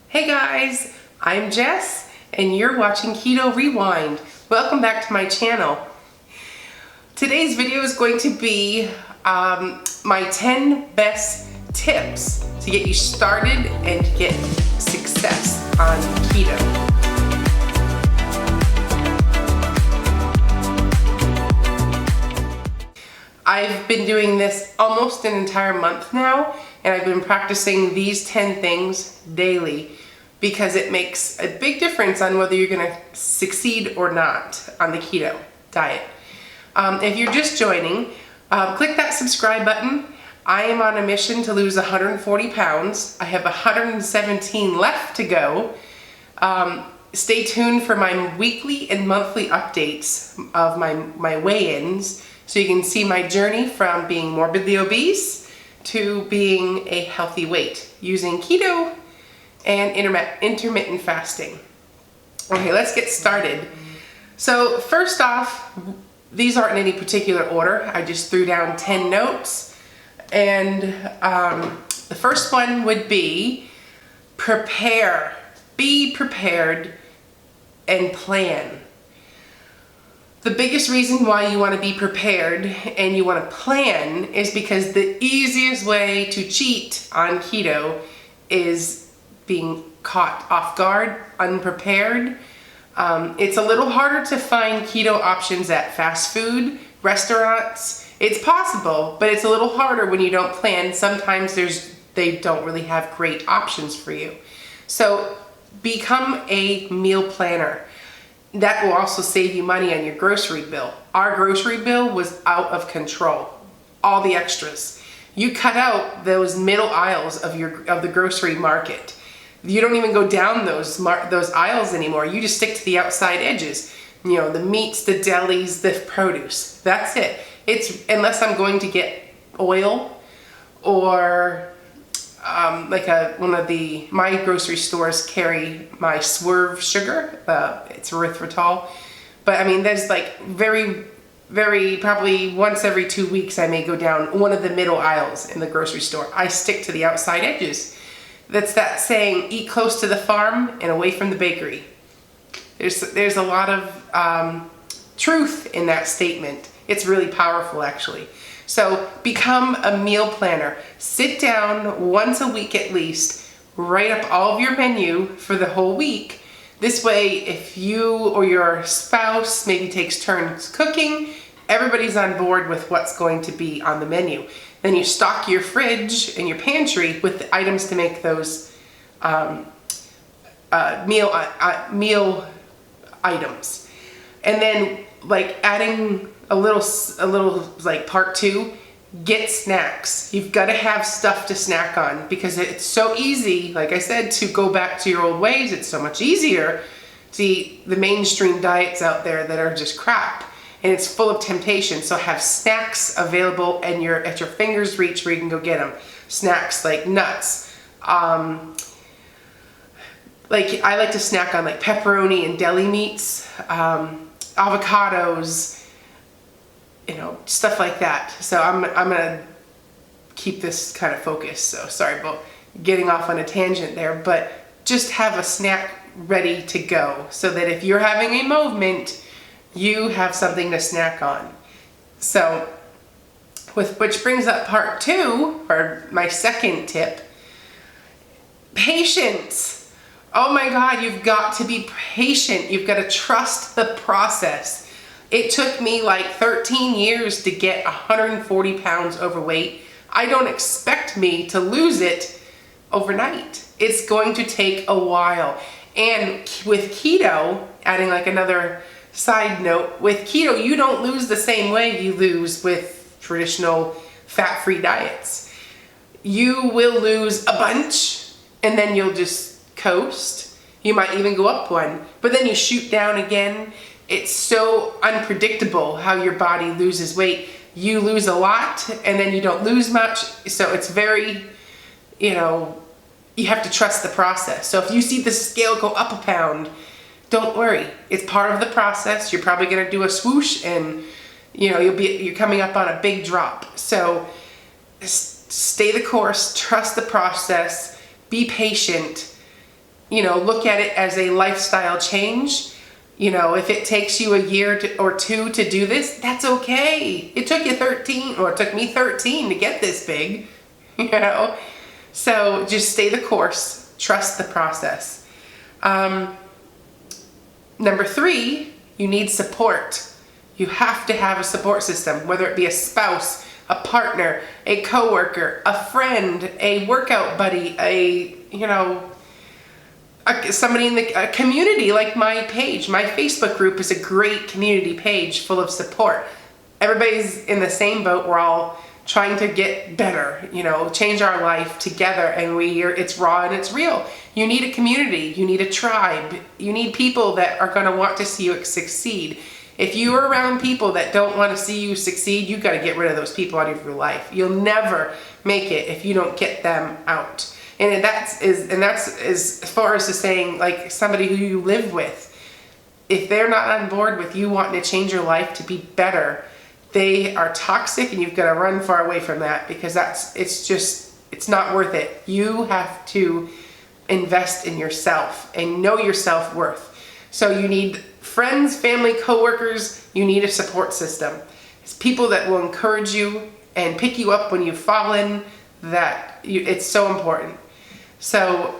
Hey guys, I'm Jess and you're watching Keto Rewind. Welcome back to my channel. Today's video is going to be my 10 best tips to get you started and get success on keto. I've been doing this almost an entire month now, and I've been practicing these 10 things daily because it makes a big difference on whether you're gonna succeed or not on the keto diet. If you're just joining, click that subscribe button. I am on a mission to lose 140 pounds. I have 117 left to go. Stay tuned for my weekly and monthly updates of my weigh-ins, so you can see my journey from being morbidly obese to being a healthy weight using keto and intermittent fasting. Okay, let's get started. So first off, these aren't in any particular order. I just threw down 10 notes. And the first one would be prepare. Be prepared and plan. The biggest reason why you want to be prepared and you want to plan is because the easiest way to cheat on keto is being caught off guard, unprepared. It's a little harder to find keto options at fast food restaurants. It's possible, but it's a little harder when you don't plan. Sometimes they don't really have great options for you. So become a meal planner. That will also save you money on your grocery bill. Our grocery bill was out of control. All the extras. You cut out those middle aisles of the grocery market. You don't even go down those aisles anymore. You just stick to the outside edges. You know, the meats, the delis, the produce. That's it. It's unless I'm going to get oil or my grocery stores carry my Swerve sugar. It's erythritol. But I mean, there's like very probably once every 2 weeks I may go down one of the middle aisles in the grocery store. I stick to the outside edges. That's that saying, eat close to the farm and away from the bakery. There's a lot of truth in that statement. It's really powerful, actually. So become a meal planner. Sit down once a week at least, write up all of your menu for the whole week. This way, if you or your spouse maybe takes turns cooking, everybody's on board with what's going to be on the menu. Then you stock your fridge and your pantry with the items to make those meal items. And then like adding a little like part 2, get snacks. You've got to have stuff to snack on because it's so easy, like I said, to go back to your old ways. It's so much easier to eat the mainstream diets out there that are just crap, and it's full of temptation. So have snacks available and you're at your fingers reach where you can go get them. Snacks like nuts. Like I like to snack on like pepperoni and deli meats, avocados, you know, stuff like that. So I'm gonna keep this kind of focused. So sorry about getting off on a tangent there, but just have a snack ready to go so that if you're having a movement, you have something to snack on. So which brings up part 2, or my second tip, patience. Oh my God, you've got to be patient. You've got to trust the process. It took me like 13 years to get 140 pounds overweight. I don't expect me to lose it overnight. It's going to take a while. And with keto, adding like another side note, with keto, you don't lose the same way you lose with traditional fat-free diets. You will lose a bunch and then you'll just coast. You might even go up one, but then you shoot down again. It's so unpredictable how your body loses weight. You lose a lot and then you don't lose much. So it's very, you know, you have to trust the process. So if you see the scale go up a pound, don't worry. It's part of the process. You're probably gonna do a swoosh and you know, you're coming up on a big drop. So stay the course, trust the process, be patient, look at it as a lifestyle change. If it takes you a year or two to do this, that's okay. It took you 13, or it took me 13 to get this big, So just stay the course, trust the process. Number 3, you need support. You have to have a support system, whether it be a spouse, a partner, a coworker, a friend, a workout buddy, somebody in the community, like my page. My Facebook group is a great community page full of support. Everybody's in the same boat. We're all trying to get better, change our life together, and it's raw and it's real. You need a community, you need a tribe, you need people that are gonna want to see you succeed. If you're around people that don't want to see you succeed, you've got to get rid of those people out of your life. You'll never make it if you don't get them out. And that's as far as to saying, like, somebody who you live with. If they're not on board with you wanting to change your life to be better, they are toxic, and you've got to run far away from that, because it's not worth it. You have to invest in yourself and know your self-worth. So you need friends, family, coworkers. You need a support system. It's people that will encourage you and pick you up when you've fallen. It's so important. So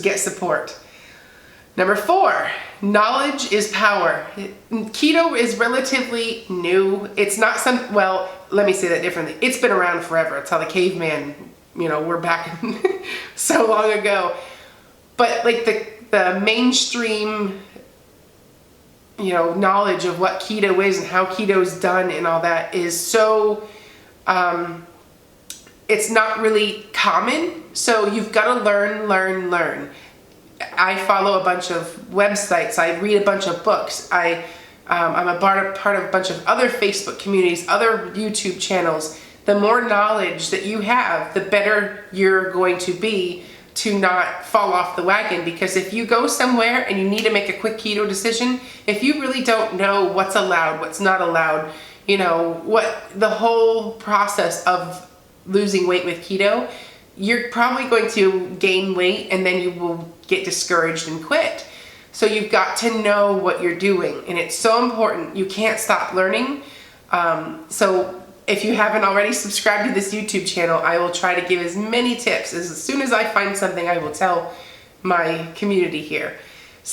get support. Number 4, knowledge is power. Keto is relatively new. It's not let me say that differently. It's been around forever. It's how the caveman, we're back so long ago. But like the mainstream, knowledge of what keto is and how keto is done and all that is so, it's not really common. So you've got to learn. I follow a bunch of websites. I read a bunch of books. I'm a part of a bunch of other Facebook communities, other YouTube channels. The more knowledge that you have, the better you're going to be to not fall off the wagon. Because if you go somewhere and you need to make a quick keto decision, if you really don't know what's allowed, what's not allowed, what the whole process of losing weight with keto, you're probably going to gain weight, and then you will get discouraged and quit. So you've got to know what you're doing, and it's so important. You can't stop learning. So if you haven't already subscribed to this YouTube channel, I will try to give as many tips. As soon as I find something, I will tell my community here.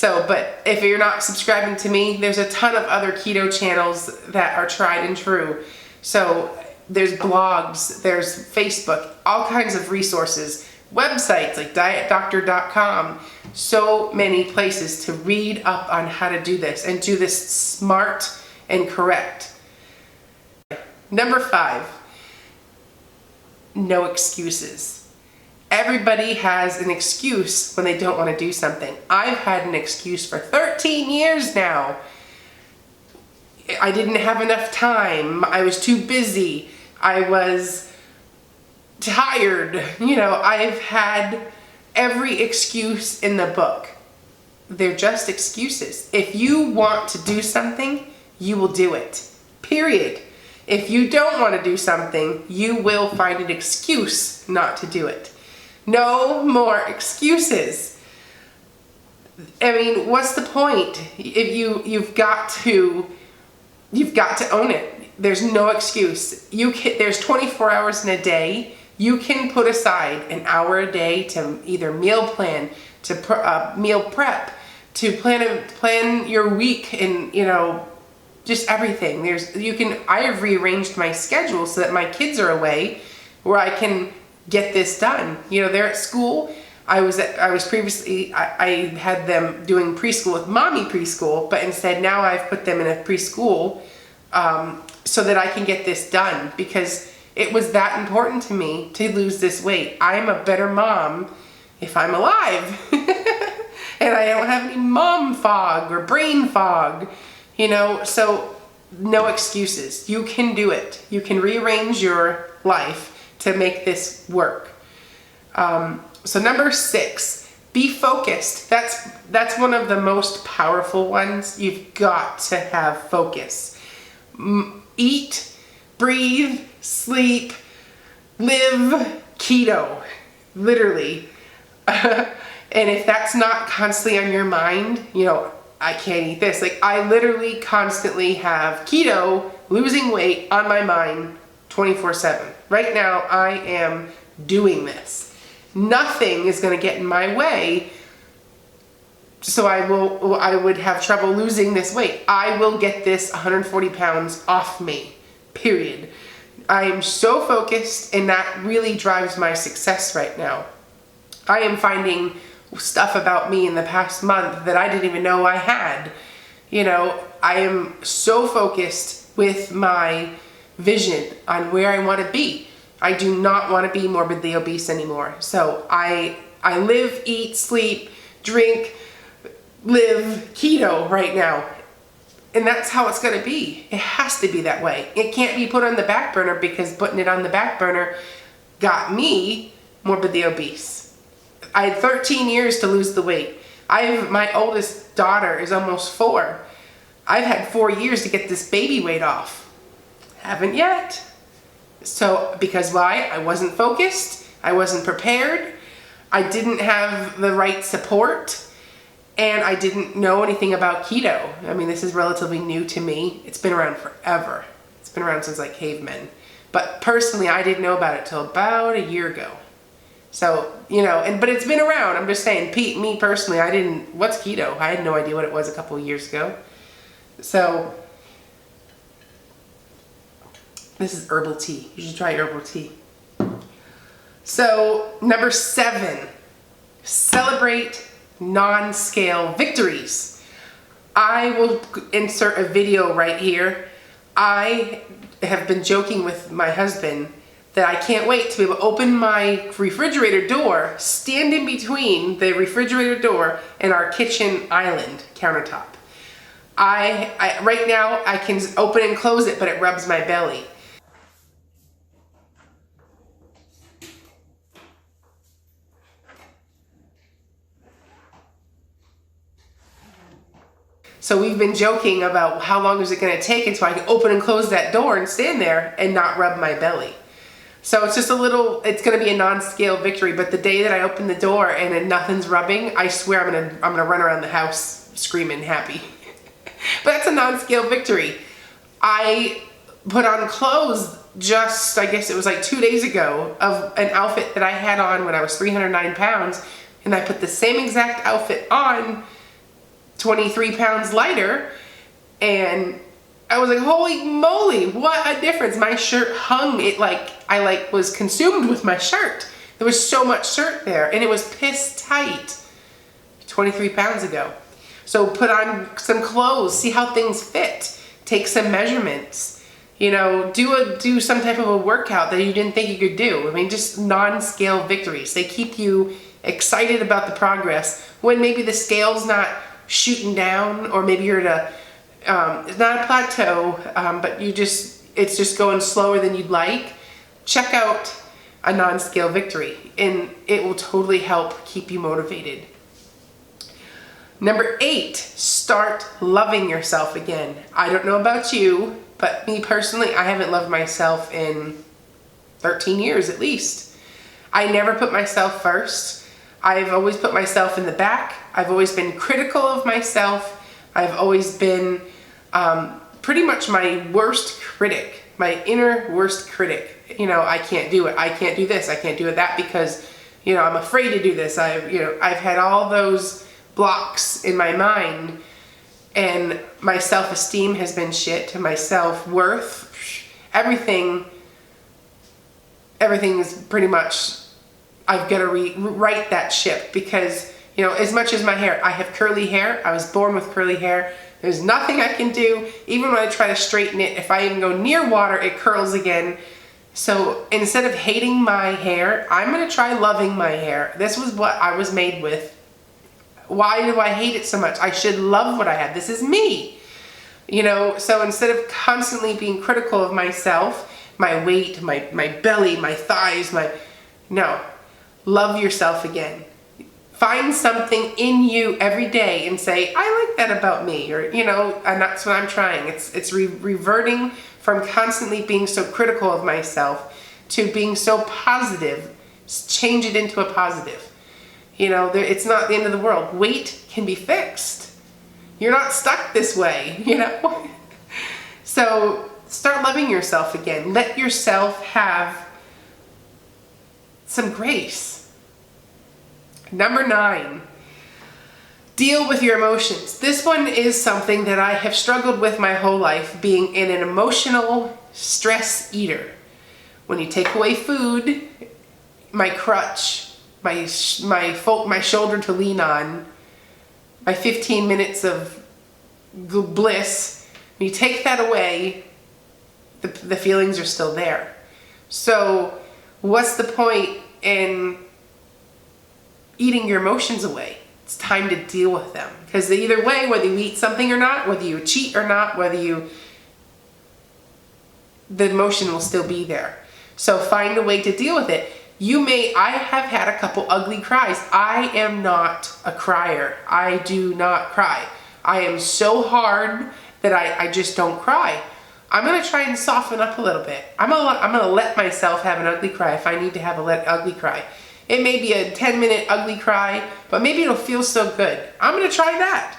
But if you're not subscribing to me, there's a ton of other keto channels that are tried and true. So there's blogs, there's Facebook, all kinds of resources, websites like dietdoctor.com, so many places to read up on how to do this and do this smart and correct. Number 5, no excuses. Everybody has an excuse when they don't want to do something. I've had an excuse for 13 years now. I didn't have enough time. I was too busy. I was tired. I've had every excuse in the book. They're just excuses. If you want to do something, you will do it. Period. If you don't want to do something, you will find an excuse not to do it. No more excuses. I mean, what's the point? If you've got to own it. There's no excuse. There's 24 hours in a day. You can put aside an hour a day to either meal plan, to meal prep, to plan your week, and just everything. I have rearranged my schedule so that my kids are away, where I can get this done. They're at school. I had them doing preschool with mommy preschool, but instead now I've put them in a preschool so that I can get this done, because it was that important to me to lose this weight. I'm a better mom if I'm alive and I don't have any mom fog or brain fog, so no excuses. You can do it. You can rearrange your life to make this work. So number 6, be focused. That's one of the most powerful ones. You've got to have focus. Eat, breathe, sleep, live keto, literally. And if that's not constantly on your mind, you know, I can't eat this. Like, I literally constantly have keto, losing weight on my mind 24/7. Right now, I am doing this. Nothing is going to get in my way, so I would have trouble losing this weight. I will get this 140 pounds off me, period. I am so focused, and that really drives my success right now. I am finding stuff about me in the past month that I didn't even know I had. You know, I am so focused with my vision on where I want to be. I do not want to be morbidly obese anymore. So I live, eat, sleep, drink, live keto right now. And that's how it's going to be. It has to be that way. It can't be put on the back burner, because putting it on the back burner got me morbidly obese. I had 13 years to lose the weight. My oldest daughter is almost 4. I've had 4 years to get this baby weight off. Haven't yet. So, because why? I wasn't focused. I wasn't prepared. I didn't have the right support. And I didn't know anything about keto. I mean, this is relatively new to me. It's been around forever. It's been around since like cavemen. But personally, I didn't know about it till about a year ago. So, you know, but it's been around. I'm just saying, me personally, what's keto? I had no idea what it was a couple of years ago. So, this is herbal tea. You should try herbal tea. So, number 7, celebrate non-scale victories. I will insert a video right here. I have been joking with my husband that I can't wait to be able to open my refrigerator door, stand in between the refrigerator door and our kitchen island countertop. Right now I can open and close it, but it rubs my belly. So we've been joking about how long is it going to take until I can open and close that door and stand there and not rub my belly. So it's just it's going to be a non-scale victory, but the day that I open the door and then nothing's rubbing, I swear I'm going to run around the house screaming happy. But that's a non-scale victory. I put on clothes just, I guess it was like 2 days ago, of an outfit that I had on when I was 309 pounds, and I put the same exact outfit on 23 pounds lighter, and I was like, holy moly, what a difference. My shirt hung, I was consumed with my shirt. There was so much shirt there, and it was piss tight 23 pounds ago. So put on some clothes, see how things fit, take some measurements, you know, do some type of a workout that you didn't think you could do. I mean, just non-scale victories. They keep you excited about the progress when maybe the scale's not shooting down, or maybe you're at it's not a plateau, but it's just going slower than you'd like. Check out a non-scale victory, and it will totally help keep you motivated. Number 8, start loving yourself again. I don't know about you, but me personally, I haven't loved myself in 13 years at least. I never put myself first. I've always put myself in the back. I've always been critical of myself. I've always been pretty much my worst critic, my inner worst critic. You know, I can't do it. I can't do this. I can't do that because, you know, I'm afraid to do this. I've had all those blocks in my mind, and my self-esteem has been shit. My self-worth, everything is pretty much, I've got to rewrite that ship, because, you know, as much as my hair, I have curly hair. I was born with curly hair. There's nothing I can do. Even when I try to straighten it, if I even go near water, it curls again. So instead of hating my hair, I'm going to try loving my hair. This was what I was made with. Why do I hate it so much? I should love what I have. This is me. You know, so instead of constantly being critical of myself, my weight, my belly, my thighs, no. Love yourself again. Find something in you every day and say, I like that about me, or, you know, and that's what I'm trying. It's reverting from constantly being so critical of myself to being so positive. Change it into a positive. It's not the end of the world. Weight can be fixed. You're not stuck this way, So start loving yourself again. Let yourself have some grace. Number 9, deal with your emotions. This one is something that I have struggled with my whole life, being an emotional stress eater. When you take away food, my crutch, my shoulder to lean on, my 15 minutes of bliss, when you take that away, the feelings are still there. So what's the point in eating your emotions away? It's time to deal with them. Because either way, whether you eat something or not, whether you cheat or not, the emotion will still be there. So find a way to deal with it. I have had a couple ugly cries. I am not a crier. I do not cry. I am so hard that I just don't cry. I'm going to try and soften up a little bit. I'm going to let myself have an ugly cry if I need to have an ugly cry. It may be a 10-minute ugly cry, but maybe it'll feel so good. I'm going to try that.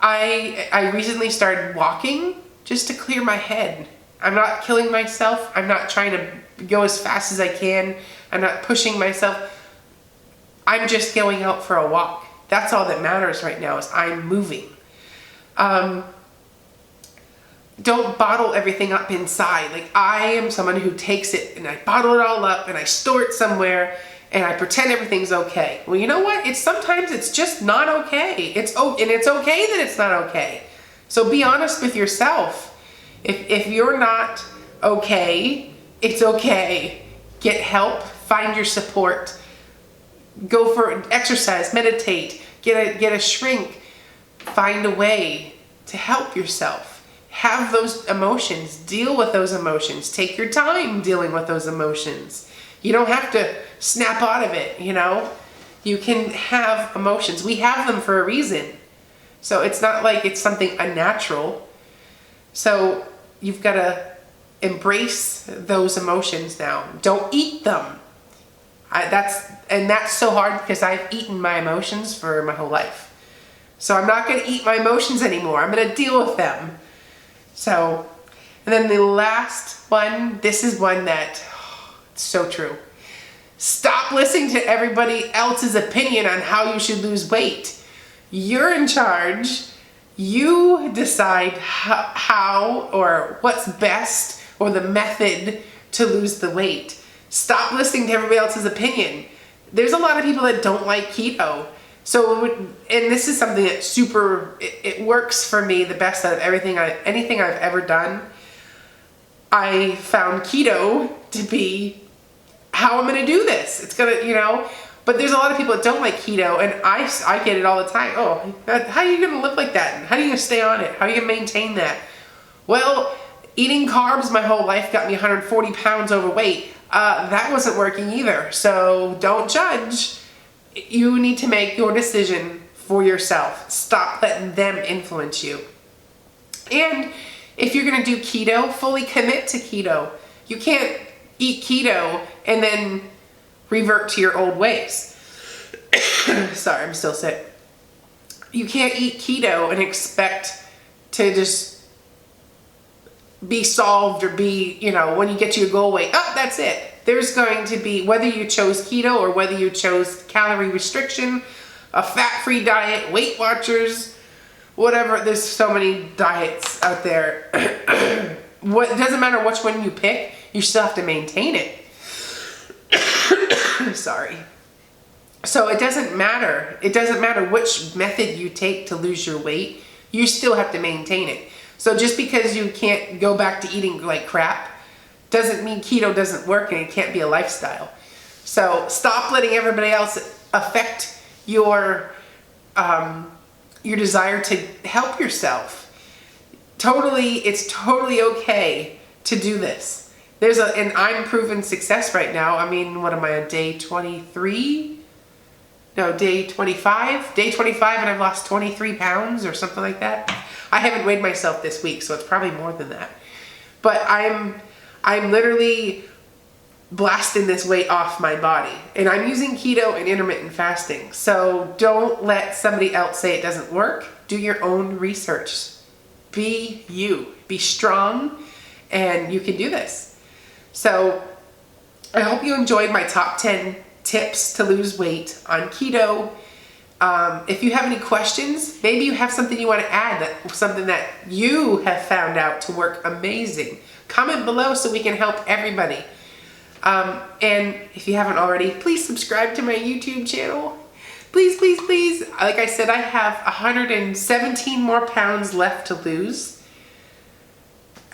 I recently started walking just to clear my head. I'm not killing myself. I'm not trying to go as fast as I can. I'm not pushing myself. I'm just going out for a walk. That's all that matters right now, is I'm moving. Don't bottle everything up inside. Like, I am someone who takes it and I bottle it all up and I store it somewhere and I pretend everything's okay. Well, you know what? Sometimes it's just not okay. And it's okay that it's not okay. So be honest with yourself. If you're not okay, it's okay. Get help, find your support, go for exercise, meditate, get a shrink, find a way to help yourself. Have those emotions, deal with those emotions, take your time dealing with those emotions. You don't have to snap out of it, You can have emotions. We have them for a reason. So it's not like it's something unnatural. So you've got to embrace those emotions now. Don't eat them. That's so hard because I've eaten my emotions for my whole life. So I'm not going to eat my emotions anymore. I'm going to deal with them. So, and then the last one, this is one that, it's so true. Stop listening to everybody else's opinion on how you should lose weight. You're in charge. You decide how or what's best or the method to lose the weight. Stop listening to everybody else's opinion. There's a lot of people that don't like keto. So, and this is something that it works for me the best out of anything I've ever done. I found keto to be how I'm going to do this. It's going to, but there's a lot of people that don't like keto, and I get it all the time. Oh, how are you going to live like that? How are you going to stay on it? How are you going to maintain that? Well, eating carbs my whole life got me 140 pounds overweight. That wasn't working either. So don't judge. You need to make your decision for yourself. Stop letting them influence you. And if you're going to do keto, fully commit to keto. You can't eat keto and then revert to your old ways. Sorry, I'm still sick. You can't eat keto and expect to just be solved or be, when you get to your goal weight, that's it. There's going to be, whether you chose keto or whether you chose calorie restriction, a fat-free diet, Weight Watchers, whatever. There's so many diets out there. It doesn't matter which one you pick, you still have to maintain it. Sorry. So it doesn't matter. It doesn't matter which method you take to lose your weight, you still have to maintain it. So just because you can't go back to eating like crap doesn't mean keto doesn't work and it can't be a lifestyle. So stop letting everybody else affect your desire to help yourself. It's totally okay to do this. And I'm proven success right now. I mean, what am I on day 23? No, day 25? Day 25 and I've lost 23 pounds or something like that. I haven't weighed myself this week, so it's probably more than that. But I'm literally blasting this weight off my body. And I'm using keto and intermittent fasting. So don't let somebody else say it doesn't work. Do your own research. Be you. Be strong, and you can do this. So I hope you enjoyed my top 10 tips to lose weight on keto. If you have any questions, maybe you have something you want to add, something that you have found out to work amazing. Comment below so we can help everybody. And if you haven't already, please subscribe to my YouTube channel. Please, please, please. Like I said, I have 117 more pounds left to lose.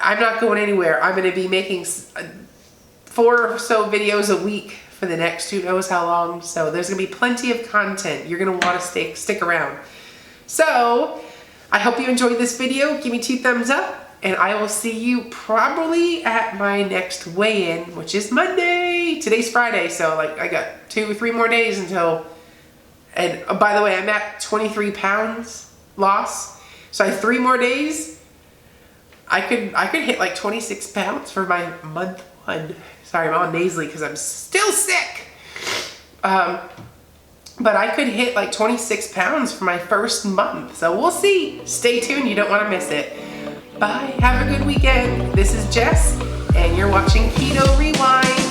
I'm not going anywhere. I'm going to be making 4 or so videos a week for the next who knows how long. So there's going to be plenty of content. You're going to want to stick around. So I hope you enjoyed this video. Give me 2 thumbs up. And I will see you probably at my next weigh-in, which is Monday. Today's Friday, so like I got 2 or 3 more days until. And by the way, I'm at 23 pounds loss, so I have 3 more days. I could hit like 26 pounds for my month 1. Sorry, I'm all nasally because I'm still sick. But I could hit like 26 pounds for my first month, so we'll see. Stay tuned. You don't want to miss it. Bye. Have a good weekend. This is Jess, and you're watching Keto Rewind.